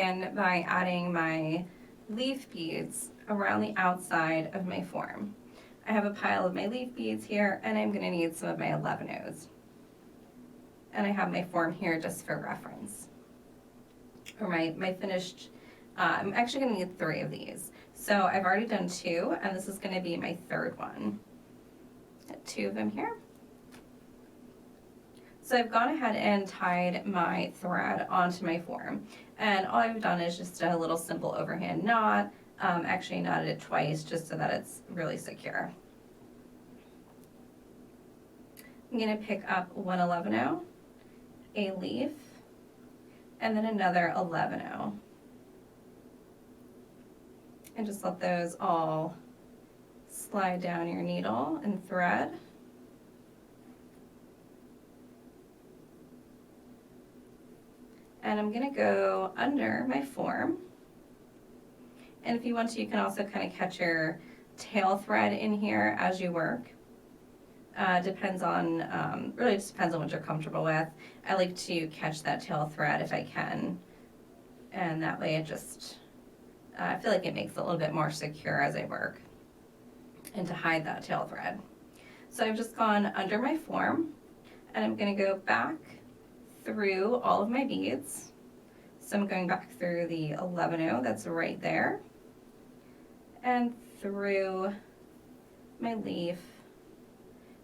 begin by adding my leaf beads around the outside of my form. I have a pile of my leaf beads here, and I'm going to need some of my 11-ohs. And I have my form here just for reference. Or my finished, I'm actually going to need 3 of these. So I've already done 2, and this is going to be my 3rd one. Got 2 of them here. So I've gone ahead and tied my thread onto my form, and all I've done is just a little simple overhand knot. Actually knotted it twice just so that it's really secure. I'm going to pick up one 11-oh, a leaf, and then another 11-oh. And just let those all slide down your needle and thread. And I'm going to go under my form. And if you want to, you can also kind of catch your tail thread in here as you work. Depends on, really just depends on what you're comfortable with. I like to catch that tail thread if I can. And that way it just, I feel like it makes it a little bit more secure as I work. And to hide that tail thread. So I've just gone under my form, and I'm going to go back through all of my beads. So I'm going back through the 11-oh that's right there, and through my leaf,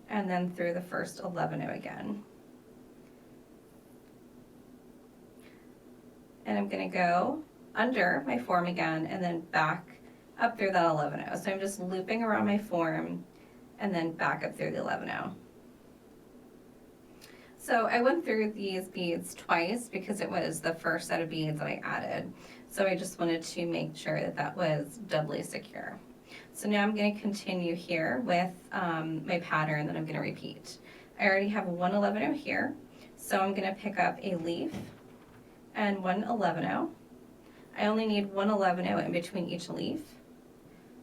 and then through the first 11-oh again. And I'm going to go under my form again and then back up through that 11-oh. So I'm just looping around my form and then back up through the 11-oh. So I went through these beads twice because it was the first set of beads that I added. So I just wanted to make sure that that was doubly secure. So now I'm going to continue here with my pattern that I'm going to repeat. I already have one 11-oh here, so I'm going to pick up a leaf and one 11-oh. I only need one 11-oh in between each leaf.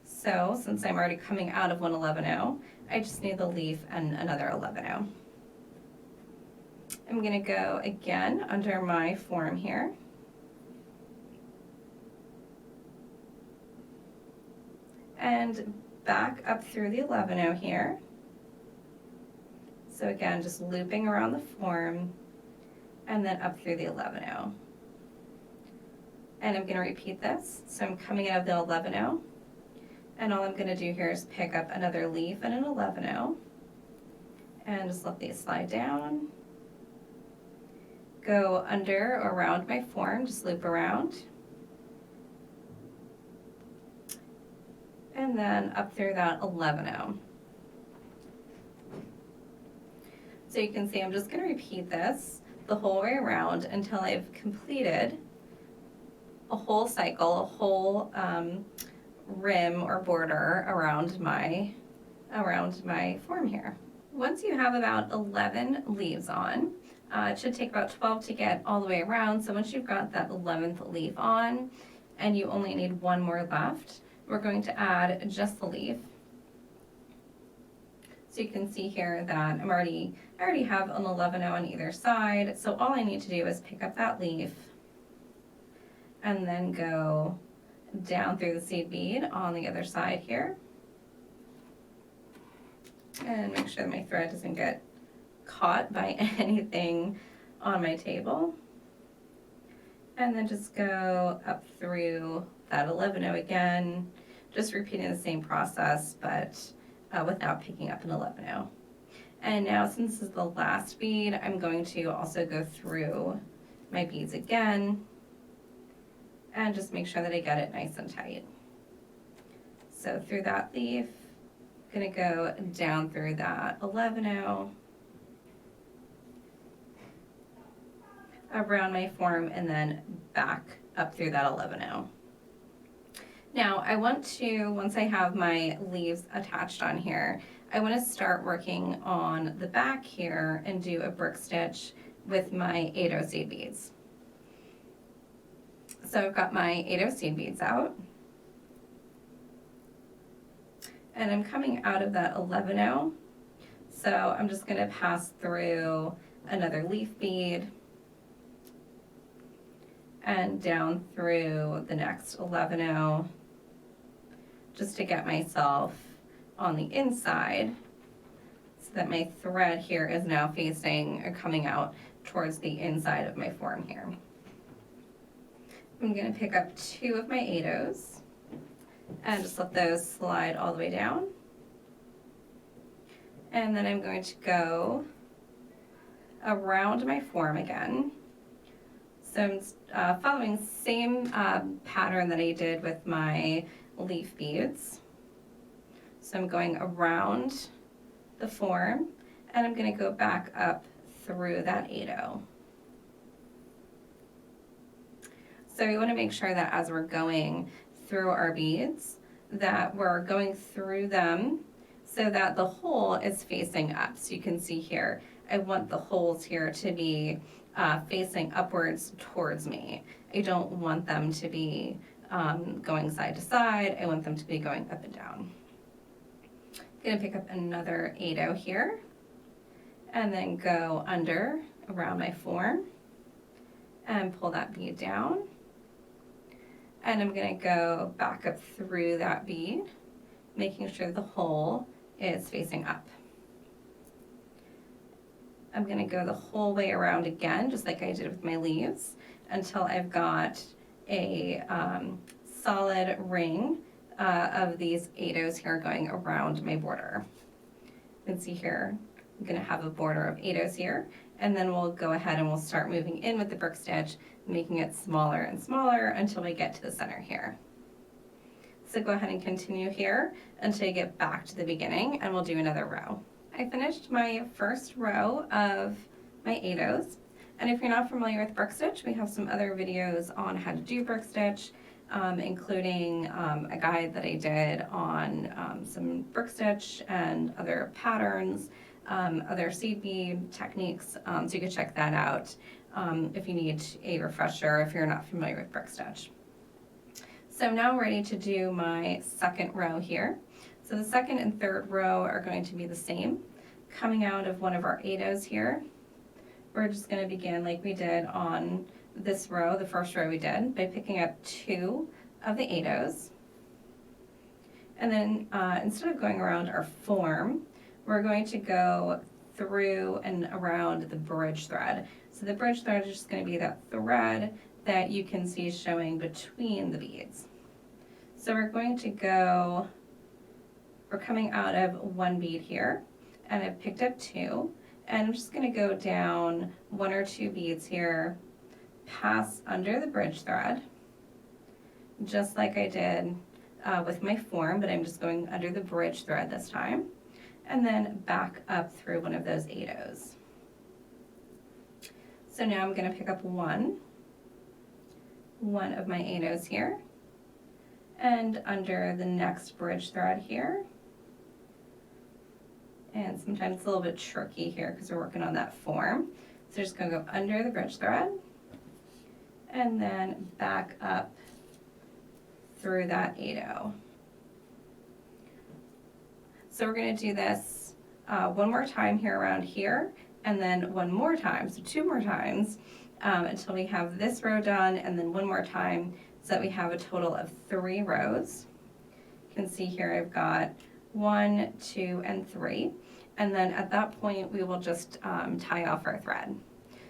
So since I'm already coming out of one 11-oh, I just need the leaf and another 11-oh. I'm going to go again under my form here. And back up through the 11-oh here. So again, just looping around the form and then up through the 11-oh. And I'm going to repeat this. So I'm coming out of the 11-oh, and all I'm going to do here is pick up another leaf and an 11-oh, and just let these slide down. Go under or around my form, just loop around. And then up through that 11-oh. So you can see I'm just going to repeat this the whole way around until I've completed a whole cycle, a whole rim or border around my form here. Once you have about 11 leaves on, it should take about 12 to get all the way around. So once you've got that 11th leaf on and you only need one more left, we're going to add just the leaf. So you can see here that I already have an 11-oh on either side. So all I need to do is pick up that leaf and then go down through the seed bead on the other side here. And make sure that my thread doesn't get caught by anything on my table. And then just go up through that 11-oh again, just repeating the same process, but without picking up an 11-oh. And now, since this is the last bead, I'm going to also go through my beads again and just make sure that I get it nice and tight. So through that leaf, I'm going to go down through that 11-oh, around my form, and then back up through that 11-oh. Now I want to, once I have my leaves attached on here, I want to start working on the back here and do a brick stitch with my 8-oh seed beads. So I've got my 8-oh seed beads out, and I'm coming out of that 11-oh, so I'm just going to pass through another leaf bead, and down through the next 11 just to get myself on the inside so that my thread here is now facing or coming out towards the inside of my form here. I'm going to pick up 2 of my 8-ohs and just let those slide all the way down. And then I'm going to go around my form again. So I'm following the same pattern that I did with my leaf beads. So I'm going around the form and I'm going to go back up through that 8-oh. So we want to make sure that as we're going through our beads that we're going through them so that the hole is facing up. So you can see here, I want the holes here to be facing upwards towards me. I don't want them to be going side to side. I want them to be going up and down. I'm going to pick up another 8-oh here and then go under around my form and pull that bead down. And I'm going to go back up through that bead, making sure the hole is facing up. I'm going to go the whole way around again, just like I did with my leaves, until I've got a solid ring of these 8-ohs here going around my border. You can see here, I'm going to have a border of 8-ohs here, and then we'll go ahead and we'll start moving in with the brick stitch, making it smaller and smaller until we get to the center here. So go ahead and continue here until you get back to the beginning, and we'll do another row. I finished my first row of my 8-ohs, and if you're not familiar with brick stitch, we have some other videos on how to do brick stitch, including a guide that I did on some brick stitch and other patterns, other seed bead techniques, so you can check that out if you need a refresher if you're not familiar with brick stitch. So now I'm ready to do my second row here. So the second and third row are going to be the same. Coming out of one of our 8-ohs here, we're just going to begin like we did on this row, the first row we did, by picking up 2 of the 8-ohs. And then instead of going around our form, we're going to go through and around the bridge thread. So the bridge thread is just going to be that thread that you can see showing between the beads. So we're going to go, we're coming out of 1 bead here, and I've picked up 2, and I'm just going to go down 1 or 2 beads here, pass under the bridge thread, just like I did with my form, but I'm just going under the bridge thread this time, and then back up through one of those 8-ohs. So now I'm going to pick up one of my 8-ohs here, and under the next bridge thread here. And sometimes it's a little bit tricky here because we're working on that form. So just going to go under the bridge thread and then back up through that 8-oh. So we're going to do this one more time here around here, and then one more time, so 2 more times until we have this row done, and then one more time so that we have a total of 3 rows. You can see here I've got 1, 2, and 3. And then at that point we will just tie off our thread.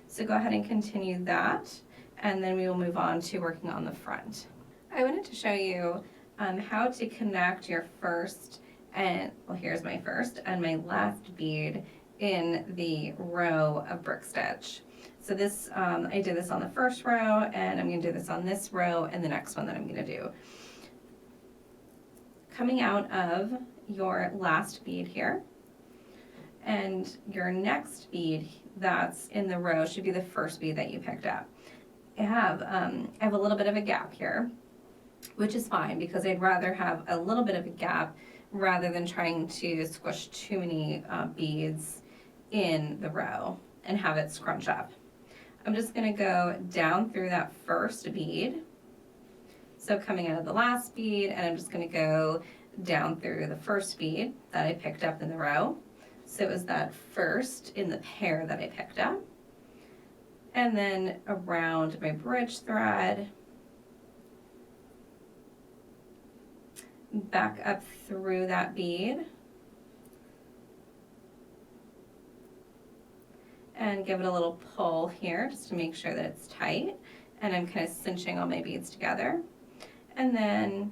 So go ahead and continue that, and then we will move on to working on the front. I wanted to show you how to connect your first and, well, here's my first and my last bead in the row of brick stitch. So this, I did this on the first row, and I'm going to do this on this row and the next one that I'm going to do. Coming out of your last bead here, and your next bead that's in the row should be the first bead that you picked up. I have a little bit of a gap here, which is fine because I'd rather have a little bit of a gap rather than trying to squish too many beads in the row and have it scrunch up. I'm just going to go down through that first bead. So coming out of the last bead, and I'm just going to go down through the first bead that I picked up in the row. So it was that first in the pair that I picked up. and then around my bridge thread, back up through that bead, and give it a little pull here just to make sure that it's tight, and I'm kind of cinching all my beads together. And then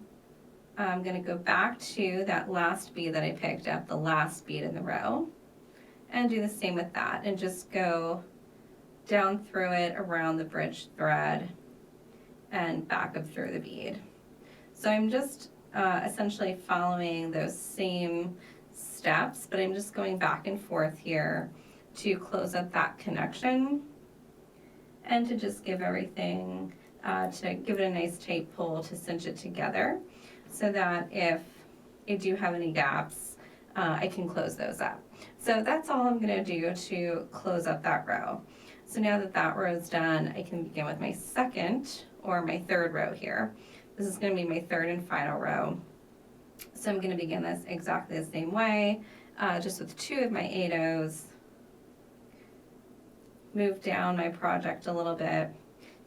I'm going to go back to that last bead that I picked up, the last bead in the row, and do the same with that, and just go down through it around the bridge thread and back up through the bead. So I'm just essentially following those same steps, but I'm just going back and forth here to close up that connection and to just give everything, to give it a nice tight pull to cinch it together so that if I do have any gaps, I can close those up. So that's all I'm going to do to close up that row. So now that that row is done, I can begin with my second or my third row here. This is going to be my third and final row. So I'm going to begin this exactly the same way, just with 2 of my 8-ohs. Move down my project a little bit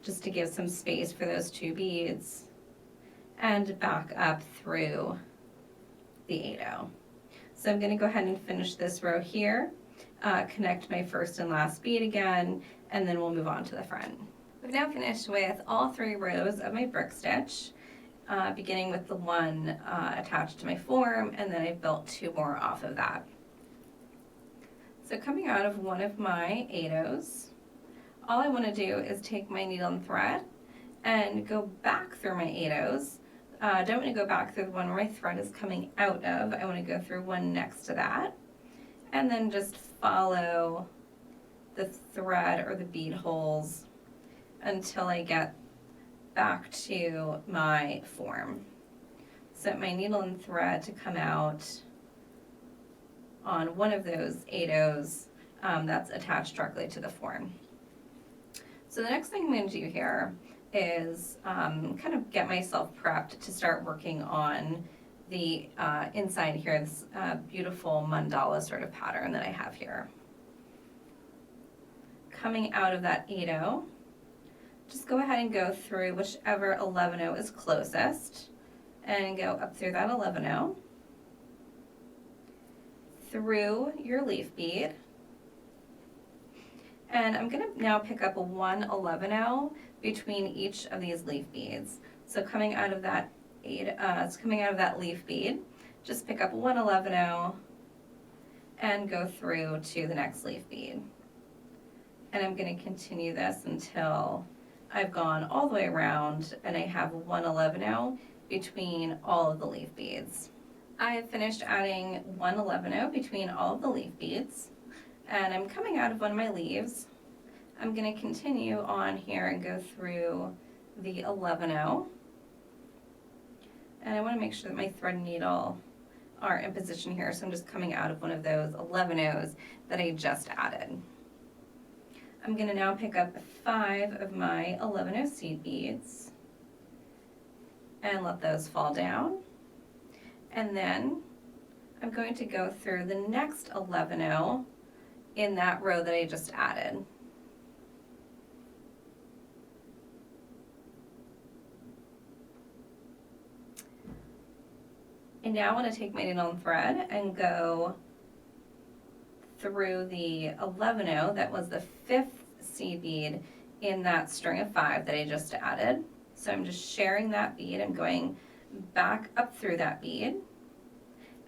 just to give some space for those 2 beads, and back up through the 8-oh. So I'm going to go ahead and finish this row here, connect my first and last bead again, and then we'll move on to the front. We've now finished with all 3 rows of my brick stitch, beginning with the one attached to my form, and then I've built 2 more off of that. So coming out of one of my 8-ohs, all I want to do is take my needle and thread and go back through my 8-ohs. Don't want to go back through the one where my thread is coming out of. I want to go through one next to that, and then just follow the thread or the bead holes until I get back to my form. Set my needle and thread to come out on one of those 8-ohs that's attached directly to the form. So the next thing I'm going to do here is kind of get myself prepped to start working on the inside here, this beautiful mandala sort of pattern that I have here. Coming out of that 8-oh, just go ahead and go through whichever 11-oh is closest and go up through that 11-oh, through your leaf bead, and I'm going to now pick up a 1 11-oh between each of these leaf beads. So coming out of that leaf bead, just pick up 1 11-oh and go through to the next leaf bead. And I'm going to continue this until I've gone all the way around and I have 1 11-oh between all of the leaf beads. I have finished adding 1 11-oh between all of the leaf beads, and I'm coming out of one of my leaves. I'm going to continue on here and go through the 11-oh, and I want to make sure that my thread and needle are in position here, so I'm just coming out of one of those 11-ohs that I just added. I'm going to now pick up 5 of my 11-oh seed beads and let those fall down. And then I'm going to go through the next 11-oh in that row that I just added. I now want to take my needle and thread and go through the 11-oh that was the 5th seed bead in that string of 5 that I just added. So I'm just sharing that bead and going back up through that bead,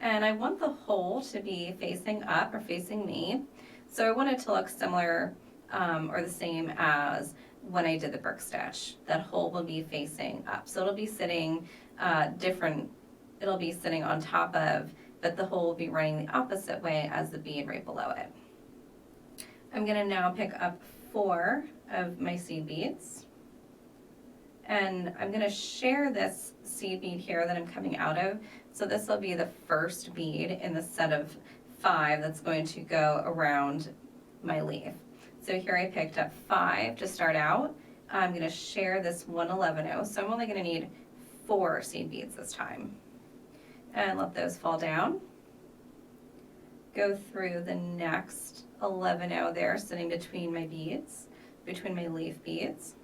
and I want the hole to be facing up or facing me, so I want it to look similar or the same as when I did the brick stitch. That hole will be facing up, so it'll be sitting it'll be sitting on top of, but the hole will be running the opposite way as the bead right below it. I'm going to now pick up 4 of my seed beads, and I'm going to share this seed bead here that I'm coming out of. So this will be the first bead in the set of 5 that's going to go around my leaf. So here I picked up 5 to start out. I'm going to share this 1 11-oh, so I'm only going to need 4 seed beads this time. And let those fall down. Go through the next 11-oh there, sitting between my beads. between my leaf beads,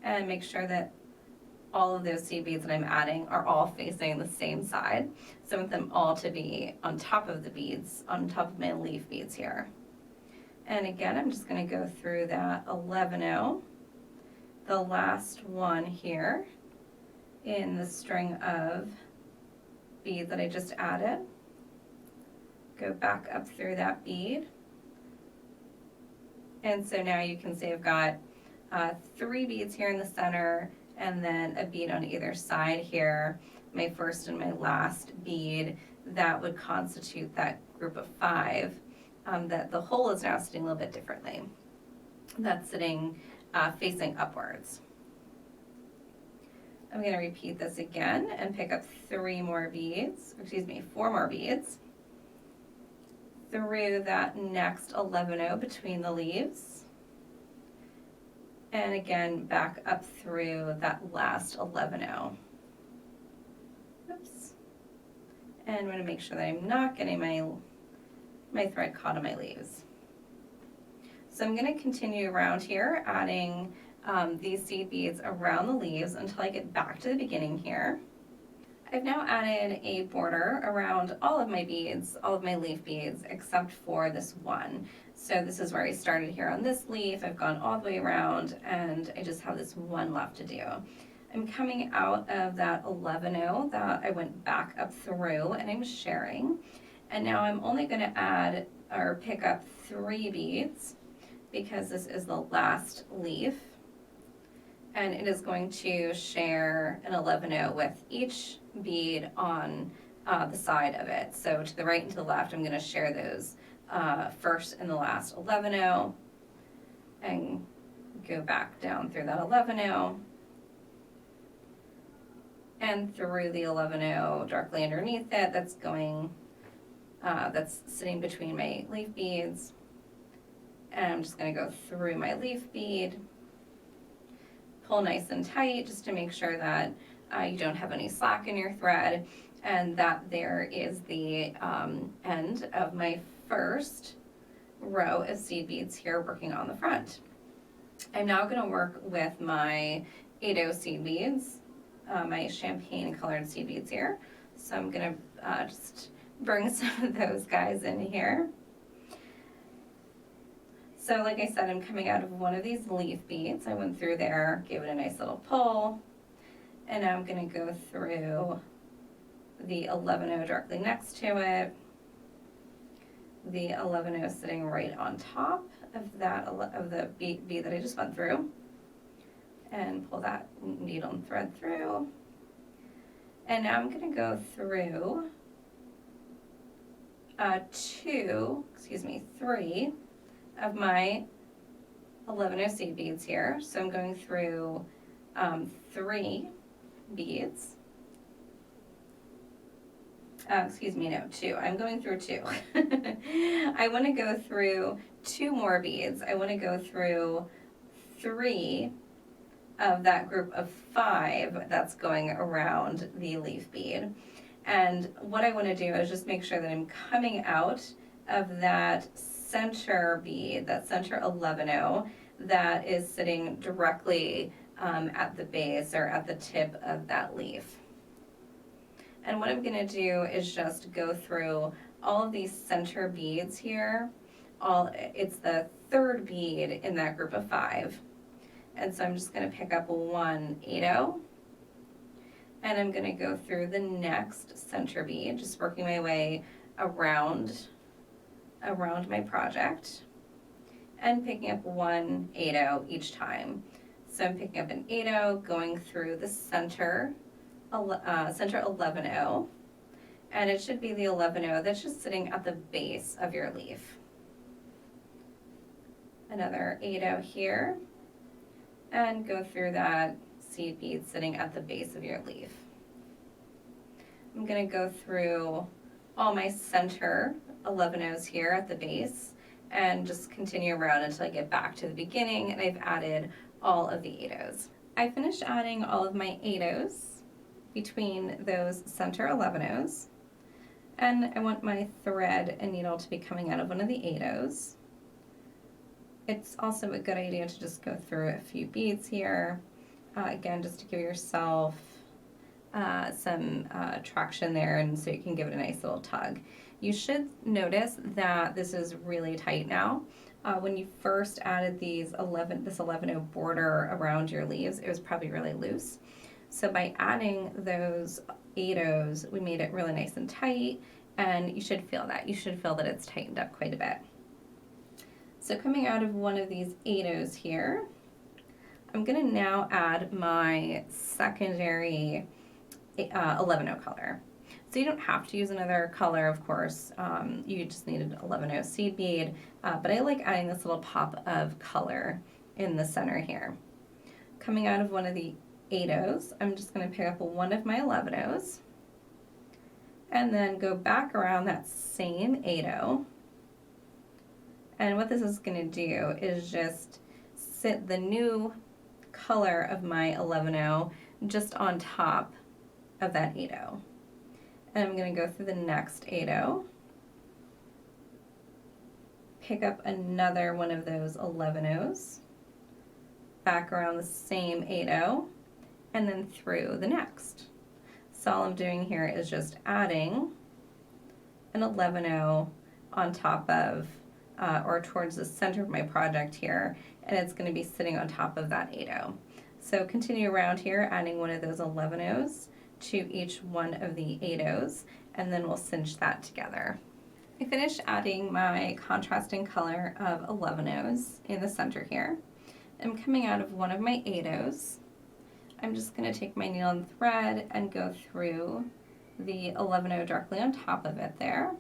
and make sure that all of those seed beads that I'm adding are all facing the same side. So I want them all to be on top of the beads, on top of my leaf beads here. And again, I'm just going to go through that 11-0, the last one here in the string of beads that I just added. Go back up through that bead. And so now you can see I've got 3 beads here in the center, and then a bead on either side here, my first and my last bead. That would constitute that group of 5, that the hole is now sitting a little bit differently. That's sitting facing upwards. I'm going to repeat this again and pick up 4 more beads through that next 11-0 between the leaves. And again, back up through that last 11-0. Oops. And I'm going to make sure that I'm not getting my thread caught on my leaves. So I'm going to continue around here, adding these seed beads around the leaves until I get back to the beginning here. I've now added a border around all of my beads, all of my leaf beads, except for this one. So this is where I started here on this leaf. I've gone all the way around, and I just have this one left to do. I'm coming out of that 11-0 that I went back up through, and I'm sharing. And now I'm only going to add or pick up 3 beads because this is the last leaf. And it is going to share an 11-0 with each bead on the side of it. So to the right and to the left, I'm going to share those first and the last 11-0, and go back down through that 11-0 and through the 11-0 directly underneath it. That's going, that's sitting between my leaf beads. And I'm just going to go through my leaf bead, pull nice and tight just to make sure that you don't have any slack in your thread, and that there is the end of my first row of seed beads here working on the front. I'm now going to work with my 8-0 seed beads, my champagne colored seed beads here. So I'm going to just bring some of those guys in here. So like I said, I'm coming out of one of these leaf beads. I went through there, gave it a nice little pull, and now I'm going to go through the 11-0 directly next to it, the 11-0 sitting right on top of that of the bead that I just went through, and pull that needle and thread through. And now I'm going to go through 3 of my 11-0 seed beads here. So I'm going through 3 beads. 2. I'm going through 2. I want to go through 2 more beads. I want to go through 3 of that group of 5 that's going around the leaf bead. And what I want to do is just make sure that I'm coming out of that center bead, that center 11-0 that is sitting directly at the base or at the tip of that leaf. And what I'm going to do is just go through all of these center beads here. It's the 3rd bead in that group of 5. And so I'm just going to pick up 1 8-0, and I'm going to go through the next center bead, just working my way around my project and picking up 1 8-0 each time. So I'm picking up an 8-0, going through the center 11-0, and it should be the 11-0 that's just sitting at the base of your leaf. Another 8-0 here, and go through that seed bead sitting at the base of your leaf. I'm going to go through all my center 11-0s here at the base and just continue around until I get back to the beginning and I've added all of the 8-0s. I finished adding all of my 8-0s between those center 11-0s, and I want my thread and needle to be coming out of one of the 8-0s. It's also a good idea to just go through a few beads here, again, just to give yourself some traction there, and so you can give it a nice little tug. You should notice that this is really tight now. When you first added this 11-0 border around your leaves, it was probably really loose. So by adding those 8-0s, we made it really nice and tight, and you should feel that. You should feel that it's tightened up quite a bit. So coming out of one of these 8-0s here, I'm gonna now add my secondary 11-0 color. So you don't have to use another color, of course. You just need an 11-0 seed bead, but I like adding this little pop of color in the center here. Coming out of one of the 8-0s, I'm just going to pick up one of my 11-0s and then go back around that same 8-0. And what this is going to do is just sit the new color of my 11-0 just on top of that 8-0. And I'm going to go through the next 8-0, pick up another one of those 11-0s, back around the same 8-0, and then through the next. So all I'm doing here is just adding an 11-0 on top of, or towards the center of my project here, and it's going to be sitting on top of that 8-0. So continue around here, adding one of those 11-0s to each one of the 8-0s, and then we'll cinch that together. I finished adding my contrasting color of 11-0s in the center here. I'm coming out of one of my 8-0s. I'm just going to take my needle and thread and go through the 11-0 directly on top of it there.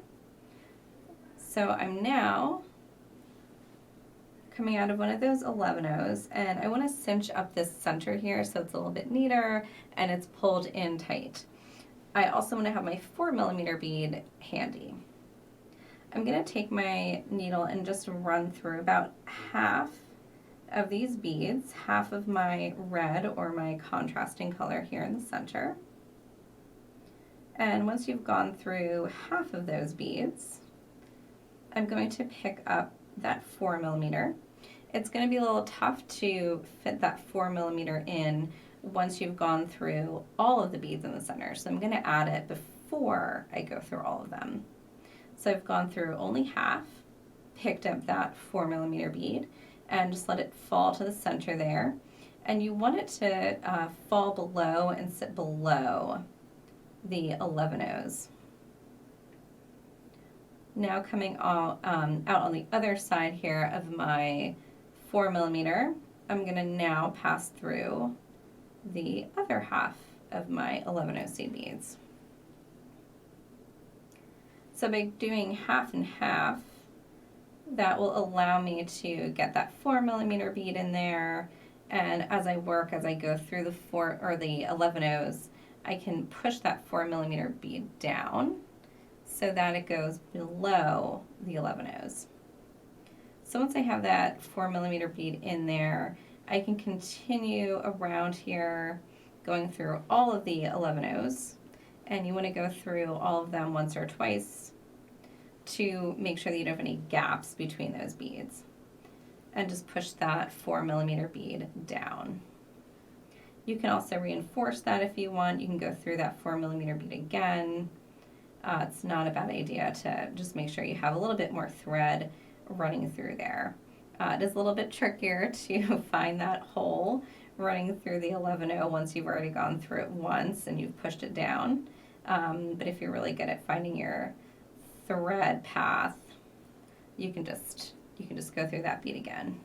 So I'm now coming out of one of those 11-0s, and I want to cinch up this center here so it's a little bit neater and it's pulled in tight. I also want to have my 4mm bead handy. I'm going to take my needle and just run through about half of these beads, half of my red or my contrasting color here in the center. And once you've gone through half of those beads, I'm going to pick up that 4mm. It's going to be a little tough to fit that 4mm in once you've gone through all of the beads in the center. So I'm going to add it before I go through all of them. So I've gone through only half, picked up that 4mm bead, and just let it fall to the center there. And you want it to fall below and sit below the 11-0s. Now coming out on the other side here of my 4mm, I'm going to now pass through the other half of my 11-0 seed beads. So by doing half and half, that will allow me to get that 4mm bead in there, and as I go through the 11-0s, I can push that 4mm bead down so that it goes below the 11-0s. So once I have that 4mm bead in there, I can continue around here going through all of the 11-0s, and you want to go through all of them once or twice to make sure that you don't have any gaps between those beads. And just push that 4mm bead down. You can also reinforce that if you want. You can go through that 4mm bead again. It's not a bad idea to just make sure you have a little bit more thread running through there. It is a little bit trickier to find that hole running through the 11-0 once you've already gone through it once and you've pushed it down. But if you're really good at finding your thread path, you can just go through that bead again.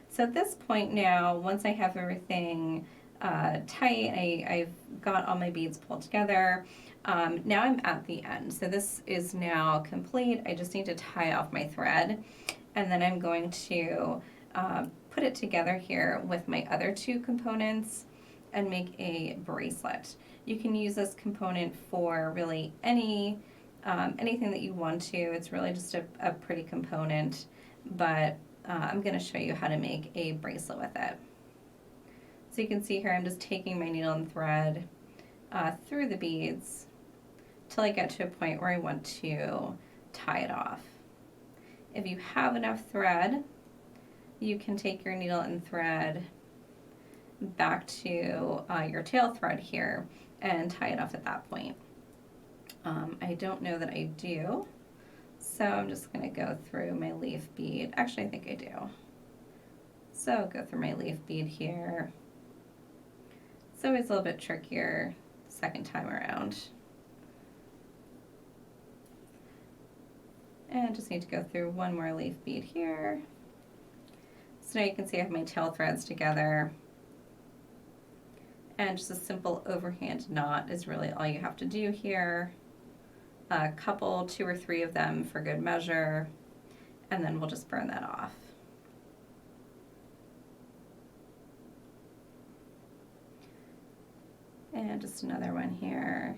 So at this point now, once I have everything tight, I've got all my beads pulled together. Now I'm at the end. So this is now complete. I just need to tie off my thread, and then I'm going to put it together here with my other two components and make a bracelet. You can use this component for really anything that you want to. It's really just a pretty component, but I'm going to show you how to make a bracelet with it. So you can see here I'm just taking my needle and thread through the beads till I get to a point where I want to tie it off. If you have enough thread, you can take your needle and thread back to your tail thread here and tie it off at that point. I don't know that I do, so I'm just going to go through my leaf bead. Actually, I think I do. So go through my leaf bead here. It's always a little bit trickier second time around. And just need to go through one more leaf bead here. So now you can see I have my tail threads together. And just a simple overhand knot is really all you have to do here. A couple, 2 or 3 of them for good measure, and then we'll just burn that off. And just another one here.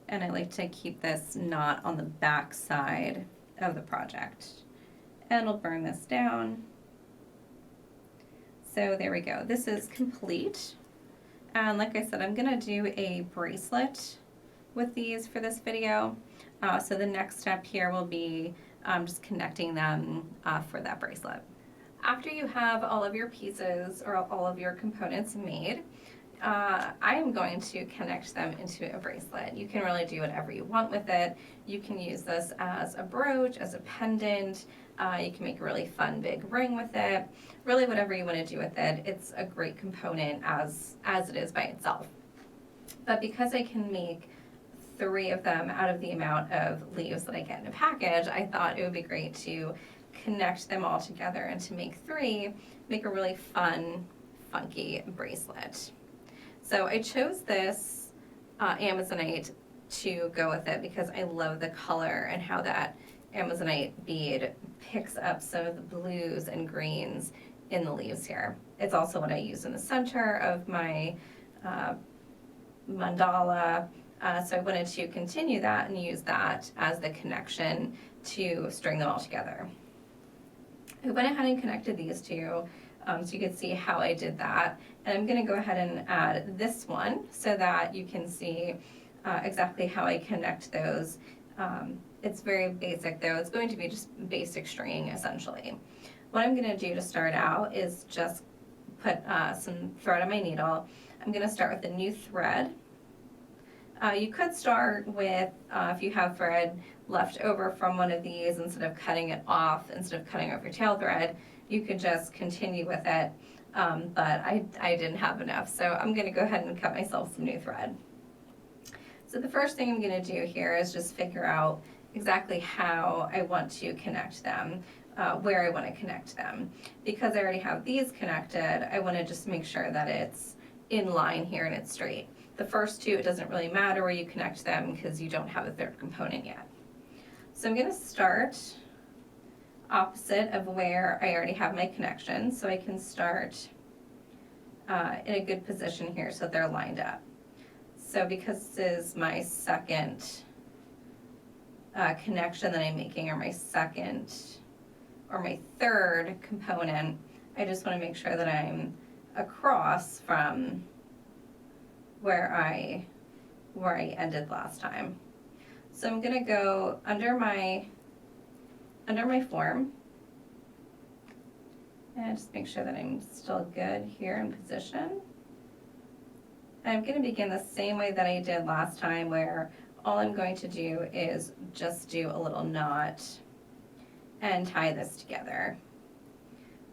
And I like to keep this knot on the back side of the project. And we'll burn this down. So there we go. This is complete. And like I said, I'm gonna do a bracelet with these for this video. So the next step here will be just connecting them for that bracelet. After you have all of your pieces or all of your components made, I am going to connect them into a bracelet. You can really do whatever you want with it. You can use this as a brooch, as a pendant. You can make a really fun big ring with it. Really whatever you want to do with it. It's a great component as it is by itself. But because I can make 3 of them out of the amount of leaves that I get in a package, I thought it would be great to connect them all together and to make 3, make a really fun, funky bracelet. So I chose this Amazonite to go with it because I love the color and how that Amazonite bead picks up some of the blues and greens in the leaves here. It's also what I use in the center of my mandala. So I wanted to continue that and use that as the connection to string them all together. I went ahead and connected these two so you can see how I did that. And I'm going to go ahead and add this one so that you can see exactly how I connect those. It's very basic though. It's going to be just basic stringing essentially. What I'm going to do to start out is just put some thread on my needle. I'm going to start with a new thread. You could start with, if you have thread left over from one of these, instead of cutting it off, instead of cutting off your tail thread, you could just continue with it, but I didn't have enough, so I'm going to go ahead and cut myself some new thread. So the first thing I'm going to do here is just figure out exactly how I want to connect them, where I want to connect them. Because I already have these connected, I want to just make sure that it's in line here and it's straight. The first 2, it doesn't really matter where you connect them because you don't have a 3rd component yet. So I'm going to start opposite of where I already have my connection, so I can start in a good position here so they're lined up. So because this is my second connection that I'm making, or my second or my 3rd component, I just want to make sure that I'm across from where I ended last time. So I'm going to go under my form and just make sure that I'm still good here in position. And I'm going to begin the same way that I did last time, where all I'm going to do is just do a little knot and tie this together.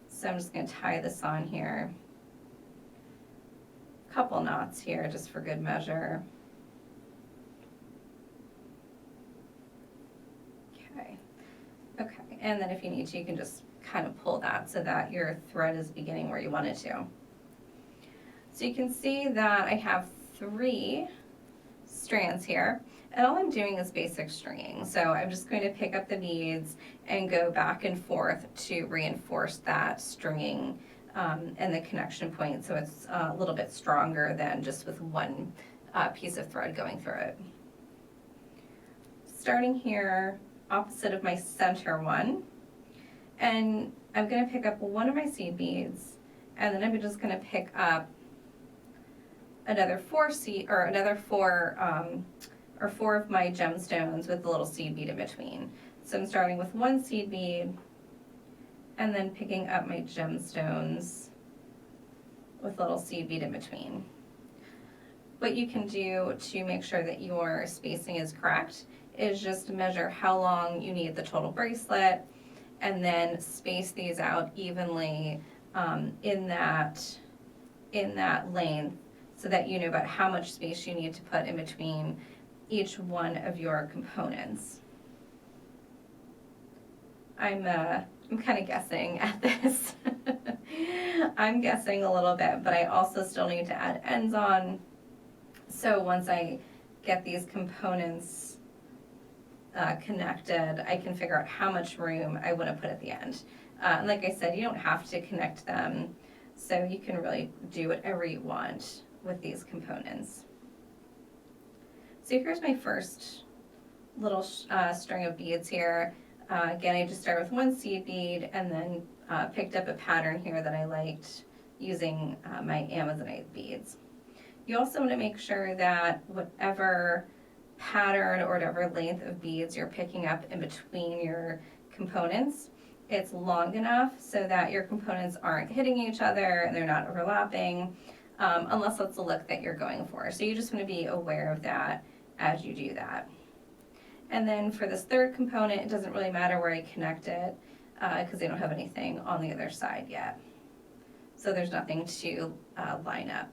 So I'm just going to tie this on here. Couple knots here just for good measure. Okay, and then if you need to, you can just kind of pull that so that your thread is beginning where you want it to. So you can see that I have 3 strands here, and all I'm doing is basic stringing. So I'm just going to pick up the beads and go back and forth to reinforce that stringing and the connection point, so it's a little bit stronger than just with one piece of thread going through it. Starting here opposite of my center one, and I'm going to pick up one of my seed beads, and then I'm just going to pick up another 4 of my gemstones with a little seed bead in between. So I'm starting with 1 seed bead and then picking up my gemstones with little seed bead in between. What you can do to make sure that your spacing is correct is just measure how long you need the total bracelet and then space these out evenly in that length so that you know about how much space you need to put in between each one of your components. I'm kind of guessing at this. I'm guessing a little bit, but I also still need to add ends on. So once I get these components connected, I can figure out how much room I want to put at the end. And like I said, you don't have to connect them, so you can really do whatever you want with these components. So here's my first little string of beads here. Again, I just started with one seed bead and then picked up a pattern here that I liked using my Amazonite beads. You also want to make sure that whatever pattern or whatever length of beads you're picking up in between your components, it's long enough so that your components aren't hitting each other and they're not overlapping, unless that's the look that you're going for. So you just want to be aware of that as you do that. And then for this third component, it doesn't really matter where I connect it because they don't have anything on the other side yet. So there's nothing to line up.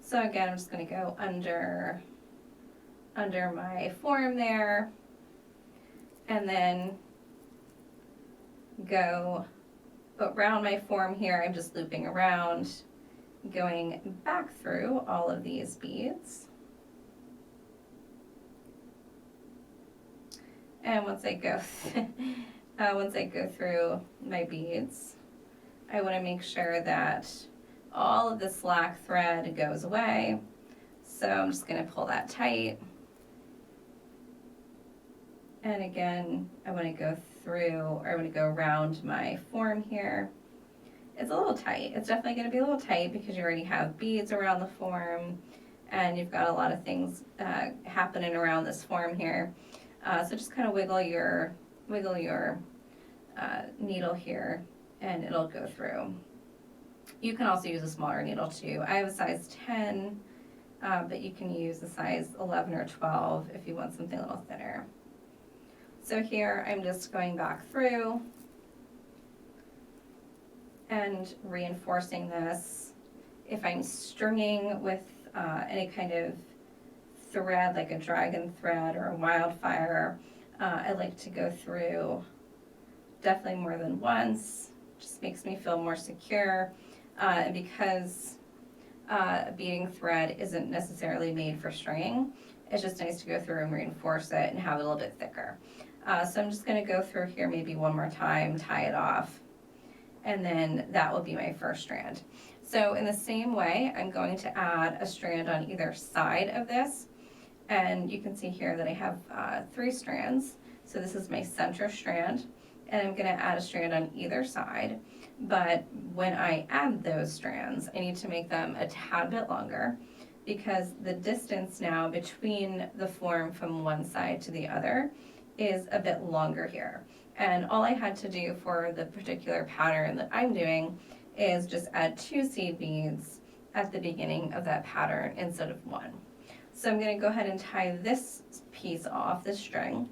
So again, I'm just going to go under my form there, and then go around my form here. I'm just looping around, going back through all of these beads. And once I go through my beads, I want to make sure that all of the slack thread goes away. So I'm just going to pull that tight. And again, I want to go through, or I want to go around my form here. It's a little tight. It's definitely going to be a little tight because you already have beads around the form and you've got a lot of things happening around this form here. So just kind of wiggle your needle here and it'll go through. You can also use a smaller needle too. I have a size 10, but you can use a size 11 or 12 if you want something a little thinner. So here I'm just going back through and reinforcing this. If I'm stringing with any kind of thread, like a dragon thread or a wildfire, I like to go through definitely more than once. Just makes me feel more secure. And because beading thread isn't necessarily made for stringing, it's just nice to go through and reinforce it and have it a little bit thicker. So I'm just going to go through here maybe one more time, tie it off, and then that will be my first strand. So in the same way, I'm going to add a strand on either side of this, and you can see here that I have 3 strands. So this is my center strand, and I'm going to add a strand on either side. But when I add those strands, I need to make them a tad bit longer because the distance now between the form from one side to the other is a bit longer here. And all I had to do for the particular pattern that I'm doing is just add 2 seed beads at the beginning of that pattern instead of 1. So I'm going to go ahead and tie this piece off, this string,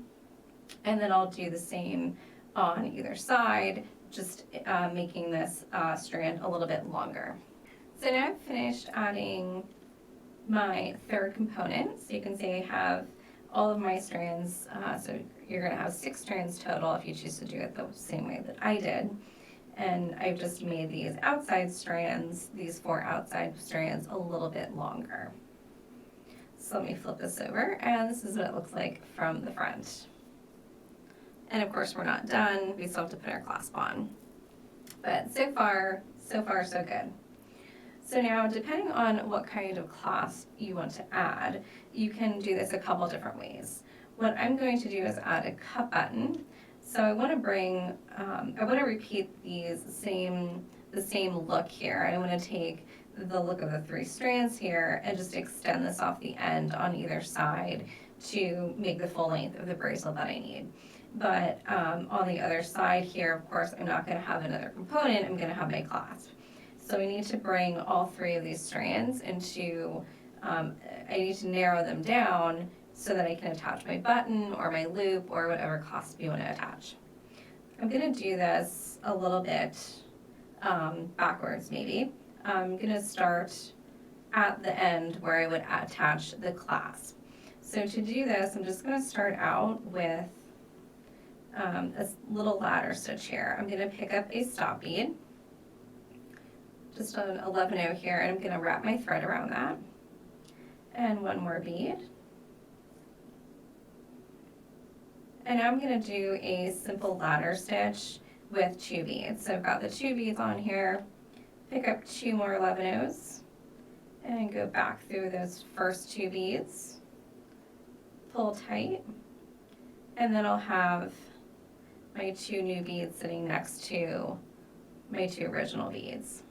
and then I'll do the same on either side, just making this strand a little bit longer. So now I've finished adding my third component. So you can see I have all of my strands, so you're going to have 6 strands total if you choose to do it the same way that I did. And I've just made these outside strands, these 4 outside strands, a little bit longer. So let me flip this over, and this is what it looks like from the front. And of course we're not done, we still have to put our clasp on. But so far so good. So now, depending on what kind of clasp you want to add, you can do this a couple different ways. What I'm going to do is add a cup button. So I want to repeat the same look here. I want to take the look of the 3 strands here and just extend this off the end on either side to make the full length of the bracelet that I need. But on the other side here, of course, I'm not going to have another component, I'm going to have my clasp. So I need to bring all three of these strands into, I need to narrow them down so that I can attach my button or my loop or whatever clasp you want to attach. I'm going to do this a little bit backwards maybe. I'm going to start at the end where I would attach the clasp. So to do this, I'm just going to start out with a little ladder stitch here. I'm going to pick up a stop bead, just an 11/0 here, and I'm going to wrap my thread around that. And one more bead. And now I'm going to do a simple ladder stitch with 2 beads. So I've got the 2 beads on here, pick up 2 more 11/0s, and go back through those first 2 beads, pull tight, and then I'll have my 2 new beads sitting next to my 2 original beads.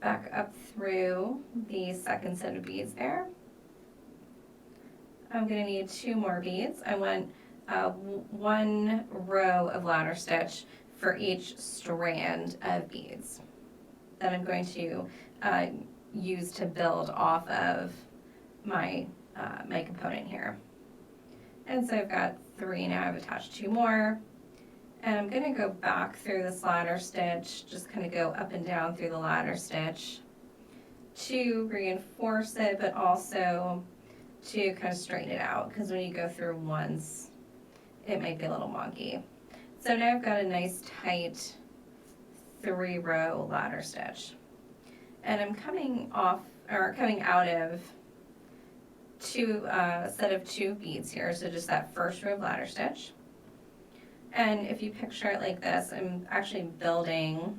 Back up through the second set of beads there. I'm going to need 2 more beads. I want 1 row of ladder stitch for each strand of beads that I'm going to use to build off of my my component here. And so I've got 3 now. I've attached 2 more, and I'm going to go back through this ladder stitch, just kind of go up and down through the ladder stitch to reinforce it, but also to kind of straighten it out, because when you go through once, it might be a little wonky. So now I've got a nice tight 3-row ladder stitch, and I'm coming out of set of 2 beads here, so just that first row of ladder stitch. And if you picture it like this, I'm actually building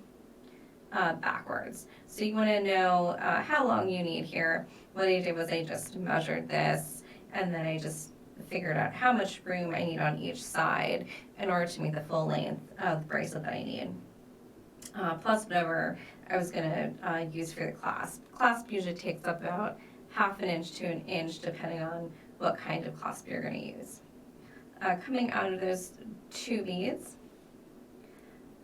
backwards. So you want to know how long you need here. What I did was I just measured this, and then I just figured out how much room I need on each side in order to make the full length of the bracelet that I need. Plus whatever I was going to use for the clasp. Clasp usually takes up about 1/2 inch to 1 inch depending on what kind of clasp you're going to use. Coming out of those 2 beads,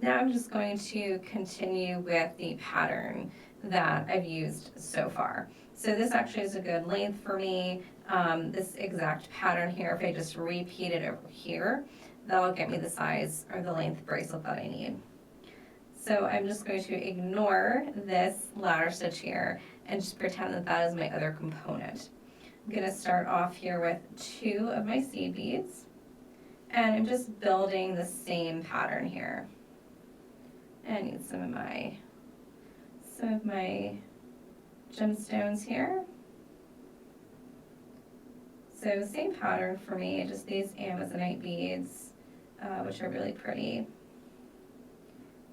now I'm just going to continue with the pattern that I've used so far. So this actually is a good length for me. This exact pattern here, if I just repeat it over here, that'll get me the size or the length bracelet that I need. So I'm just going to ignore this ladder stitch here and just pretend that that is my other component. I'm going to start off here with 2 of my seed beads, and I'm just building the same pattern here. And I need some of my gemstones here. So same pattern for me, just these amazonite beads, which are really pretty,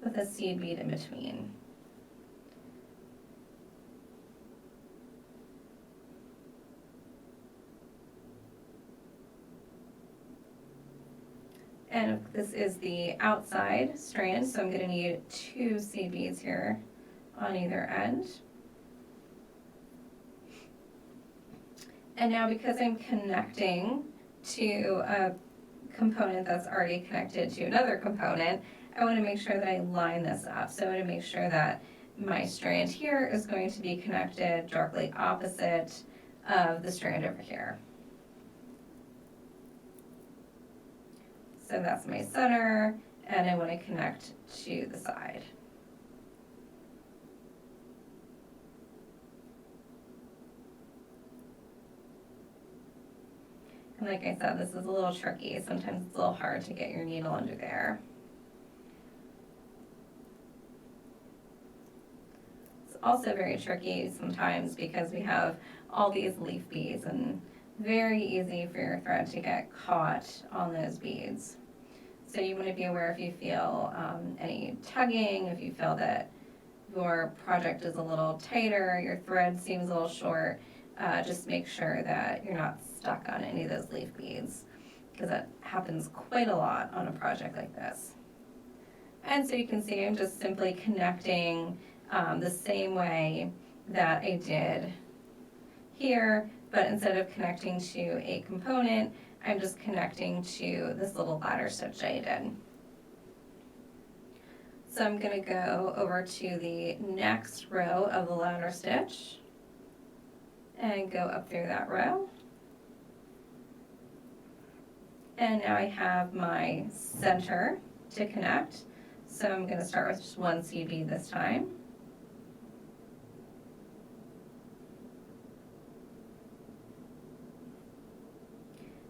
with a seed bead in between. And this is the outside strand, so I'm going to need 2 seed beads here on either end. And now because I'm connecting to a component that's already connected to another component, I want to make sure that I line this up. So I want to make sure that my strand here is going to be connected directly opposite of the strand over here. So that's my center, and I want to connect to the side. And like I said, this is a little tricky. Sometimes it's a little hard to get your needle under there. It's also very tricky sometimes because we have all these leaf beads, and very easy for your thread to get caught on those beads. So you want to be aware if you feel any tugging, if you feel that your project is a little tighter, your thread seems a little short, just make sure that you're not stuck on any of those leaf beads, because that happens quite a lot on a project like this. And so you can see I'm just simply connecting the same way that I did here, but instead of connecting to a component, I'm just connecting to this little ladder stitch I did. So I'm going to go over to the next row of the ladder stitch and go up through that row. And now I have my center to connect. So I'm going to start with just one seed bead this time.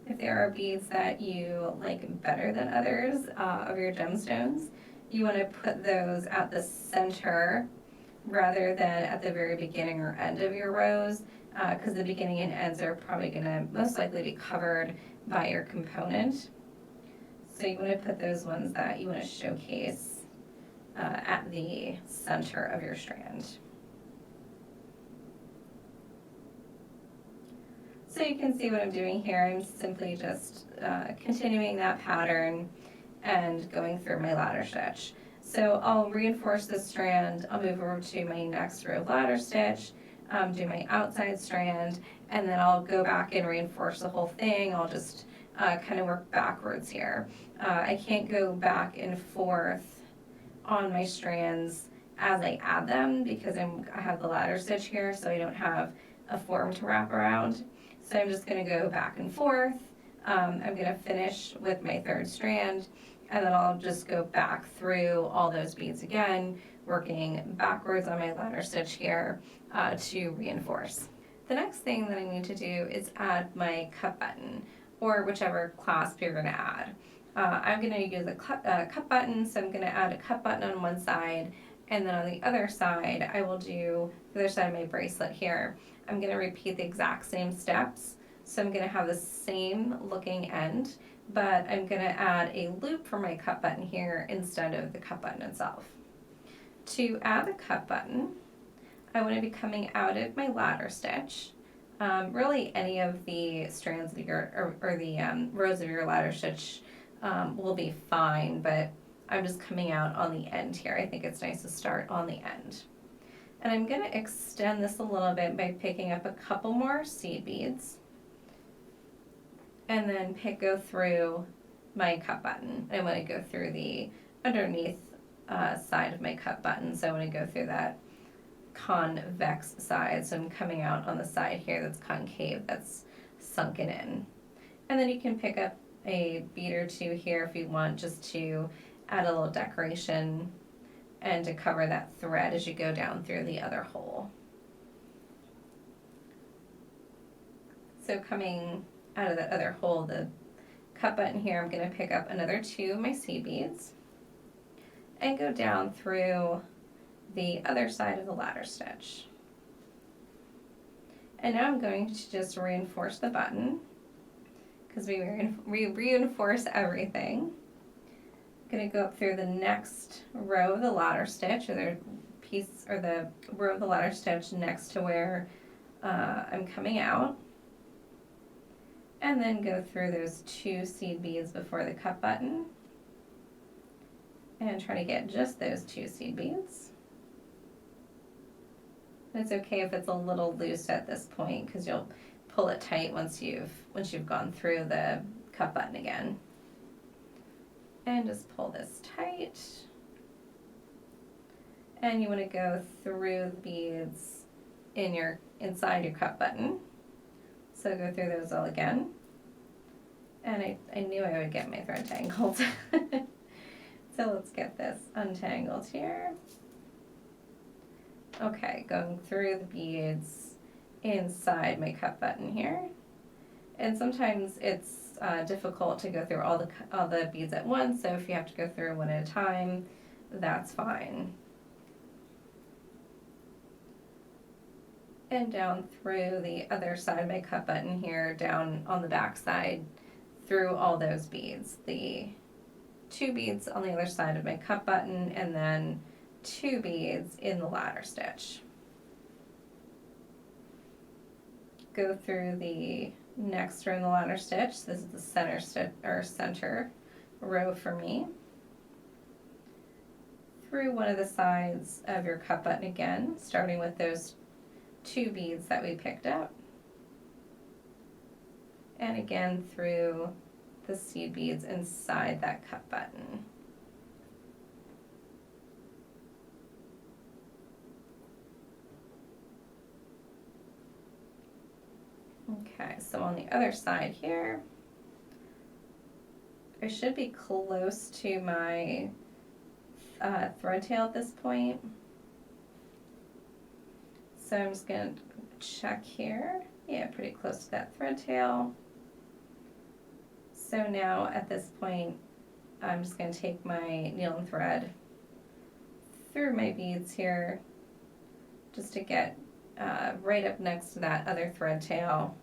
If there are beads that you like better than others of your gemstones, you want to put those at the center rather than at the very beginning or end of your rows, because the beginning and ends are probably going to most likely be covered by your component. So you want to put those ones that you want to showcase at the center of your strand. So you can see what I'm doing here. I'm simply just continuing that pattern and going through my ladder stitch. So I'll reinforce this strand, I'll move over to my next row of ladder stitch, do my outside strand, and then I'll go back and reinforce the whole thing. I'll just kind of work backwards here. I can't go back and forth on my strands as I add them because I have the ladder stitch here, so I don't have a form to wrap around. So I'm just going to go back and forth. I'm going to finish with my third strand, and then I'll just go back through all those beads again, working backwards on my ladder stitch here to reinforce. The next thing that I need to do is add my cup button, or whichever clasp you're going to add. I'm going to use a cup button, so I'm going to add a cup button on one side, and then on the other side, I will do the other side of my bracelet here. I'm going to repeat the exact same steps. So I'm going to have the same looking end, but I'm going to add a loop for my cup button here instead of the cup button itself. To add the cup button, I want to be coming out of my ladder stitch. Really any of the strands of your, or the rows of your ladder stitch will be fine, but I'm just coming out on the end here. I think it's nice to start on the end. And I'm going to extend this a little bit by picking up a couple more seed beads and then go through my cup button. I want to go through the underneath side of my cup button, so I want to go through that convex side. So I'm coming out on the side here that's concave, that's sunken in. And then you can pick up a bead or two here if you want, just to add a little decoration and to cover that thread as you go down through the other hole. So coming out of that other hole, the cup button here, I'm going to pick up another two of my seed beads and go down through the other side of the ladder stitch. And now I'm going to just reinforce the button because we reinforce everything. I'm going to go up through the next row of the ladder stitch, or the piece, or the row of the ladder stitch next to where I'm coming out, and then go through those two seed beads before the cup button and try to get just those two seed beads. And it's okay if it's a little loose at this point because you'll pull it tight once you've gone through the cup button again. And just pull this tight. And you want to go through the beads inside your cup button. So go through those all again. And I knew I would get my thread tangled. So let's get this untangled here. Okay, going through the beads inside my cup button here. And sometimes it's difficult to go through all the beads at once, so if you have to go through one at a time, that's fine. And down through the other side of my cup button here, down on the back side, through all those beads. The two beads on the other side of my cup button, and then two beads in the ladder stitch. Go through the next row in the ladder stitch. This is the center stitch, or center row for me. Through one of the sides of your cup button again, starting with those two beads that we picked up. and again through the seed beads inside that cup button. Okay, so on the other side here, I should be close to my thread tail at this point. So I'm just going to check here. Yeah, pretty close to that thread tail. So now at this point, I'm just going to take my needle and thread through my beads here just to get right up next to that other thread tail.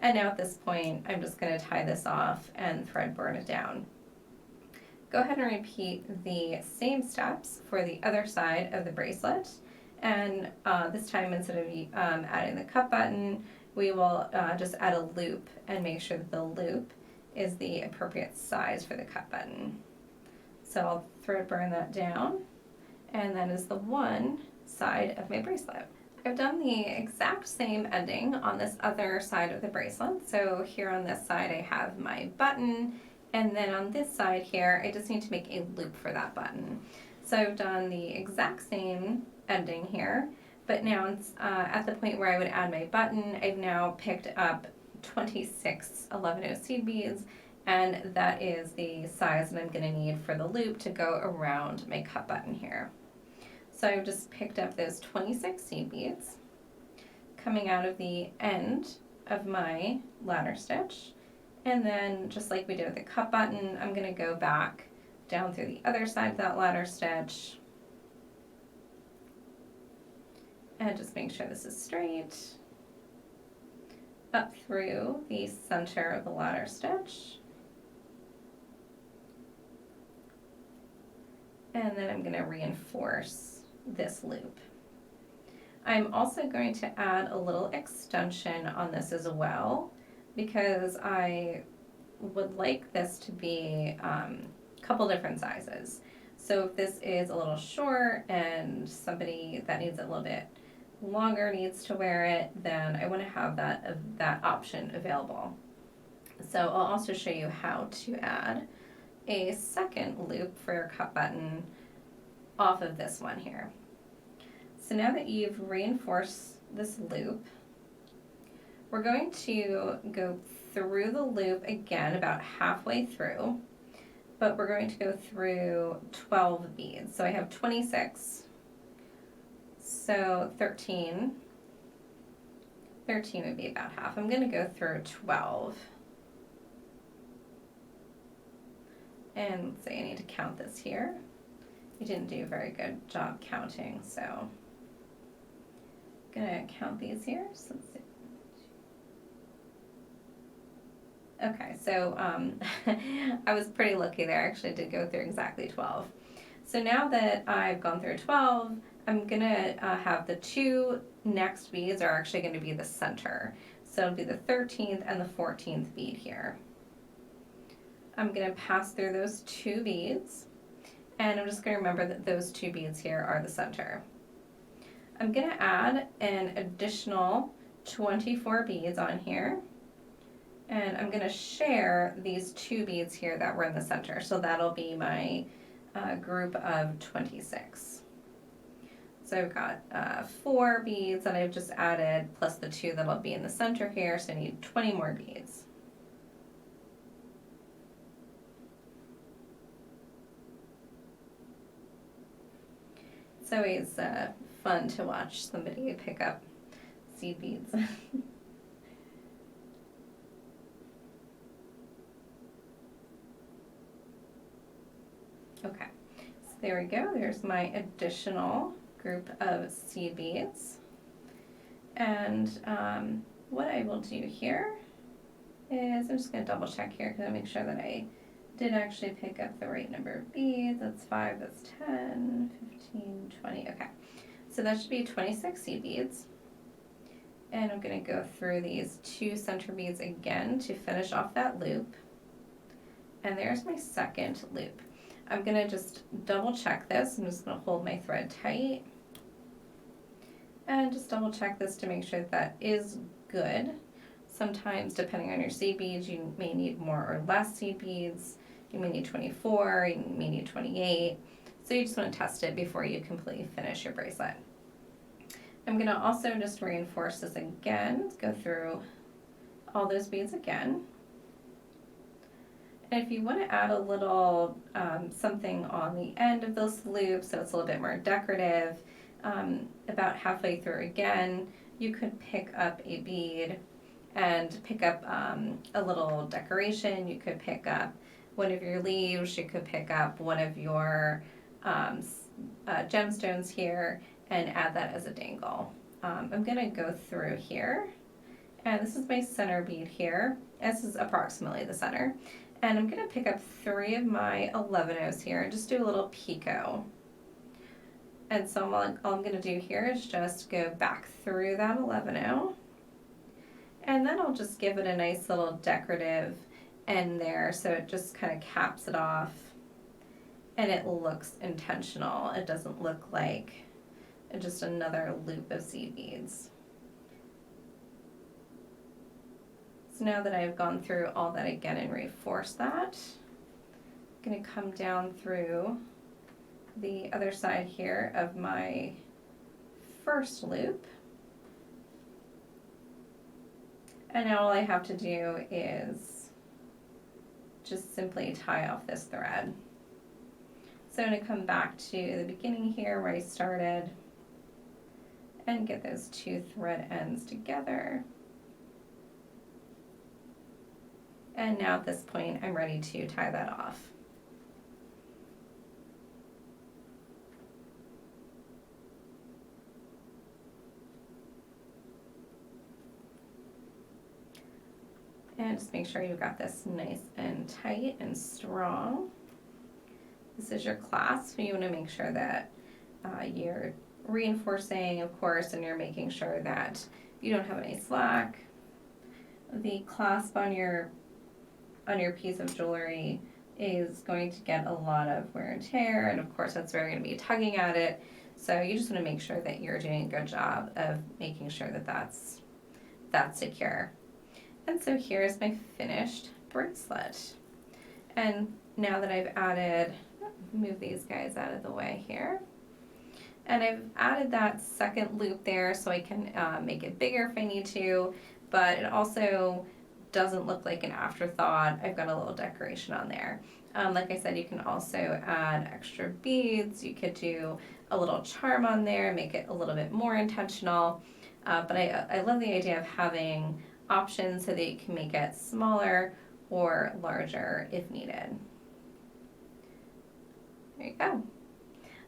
And now at this point, I'm just going to tie this off and thread burn it down. Go ahead and repeat the same steps for the other side of the bracelet. And this time, instead of adding the cup button, we will just add a loop and make sure that the loop is the appropriate size for the cup button. So I'll thread burn that down, and that is the one side of my bracelet. I've done the exact same ending on this other side of the bracelet. So here on this side I have my button, and then on this side here I just need to make a loop for that button. So I've done the exact same ending here, but now it's at the point where I would add my button, I've now picked up 26 11/0 seed beads, and that is the size that I'm going to need for the loop to go around my cup button here. So I've just picked up those 26 seed beads coming out of the end of my ladder stitch, and then just like we did with the cup button, I'm going to go back down through the other side of that ladder stitch and just make sure this is straight, up through the center of the ladder stitch, and then I'm going to reinforce this loop. I'm also going to add a little extension on this as well, because I would like this to be a couple different sizes. So if this is a little short and somebody that needs it a little bit longer needs to wear it, then I want to have that option available. So I'll also show you how to add a second loop for your cup button off of this one here. So now that you've reinforced this loop, we're going to go through the loop again about halfway through, but we're going to go through 12 beads. So I have 26, so 13 would be about half. I'm going to go through 12. And let's say I need to count this here. You didn't do a very good job counting, so I'm gonna count these here. So let's see. Okay, so I was pretty lucky there. I actually did go through exactly 12. So now that I've gone through 12, I'm gonna have the two next beads are actually going to be the center. So it'll be the 13th and the 14th bead here. I'm going to pass through those two beads, and I'm just going to remember that those two beads here are the center. I'm going to add an additional 24 beads on here, and I'm going to share these two beads here that were in the center. So that'll be my group of 26. So I've got 4 beads that I've just added, plus the 2 that'll be in the center here, so I need 20 more beads. It's always fun to watch somebody pick up seed beads. Okay, so there we go. There's my additional group of seed beads. And what I will do here is I'm just going to double check here because I make sure that I did actually pick up the right number of beads. That's 5, that's 10, 15, 20. Okay, so that should be 26 seed beads. And I'm going to go through these 2 center beads again to finish off that loop. And there's my second loop. I'm going to just double check this. I'm just going to hold my thread tight and just double check this to make sure that is good. Sometimes, depending on your seed beads, you may need more or less seed beads. You may need 24, you may need 28. So you just want to test it before you completely finish your bracelet. I'm going to also just reinforce this again, go through all those beads again. And if you want to add a little something on the end of this loop so it's a little bit more decorative, about halfway through again, you could pick up a bead and pick up a little decoration. You could pick up one of your leaves, you could pick up one of your gemstones here and add that as a dangle. I'm going to go through here, and this is my center bead here. This is approximately the center. And I'm going to pick up 3 of my 11-ohs here and just do a little picot. And so all I'm going to do here is just go back through that 11-oh. And then I'll just give it a nice little decorative end there so it just kind of caps it off. And it looks intentional. It doesn't look like just another loop of seed beads. So now that I've gone through all that again and reinforced that, I'm going to come down through the other side here of my first loop. And now all I have to do is just simply tie off this thread. So I'm going to come back to the beginning here where I started and get those 2 thread ends together. And now at this point, I'm ready to tie that off. And just make sure you've got this nice and tight and strong. This is your clasp. You want to make sure that you're reinforcing, of course, and you're making sure that you don't have any slack. The clasp on your piece of jewelry is going to get a lot of wear and tear, and of course that's where you're going to be tugging at it. So you just want to make sure that you're doing a good job of making sure that that's secure. And so here's my finished bracelet. And now that I've added, move these guys out of the way here. And I've added that second loop there so I can make it bigger if I need to, but it also doesn't look like an afterthought. I've got a little decoration on there. Like I said, you can also add extra beads. You could do a little charm on there, make it a little bit more intentional. But I love the idea of having options so that you can make it smaller or larger if needed. There you go.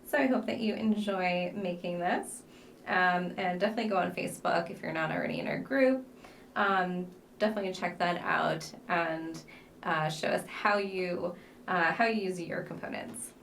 So I hope that you enjoy making this. And definitely go on Facebook if you're not already in our group. Definitely check that out and show us how you use your components.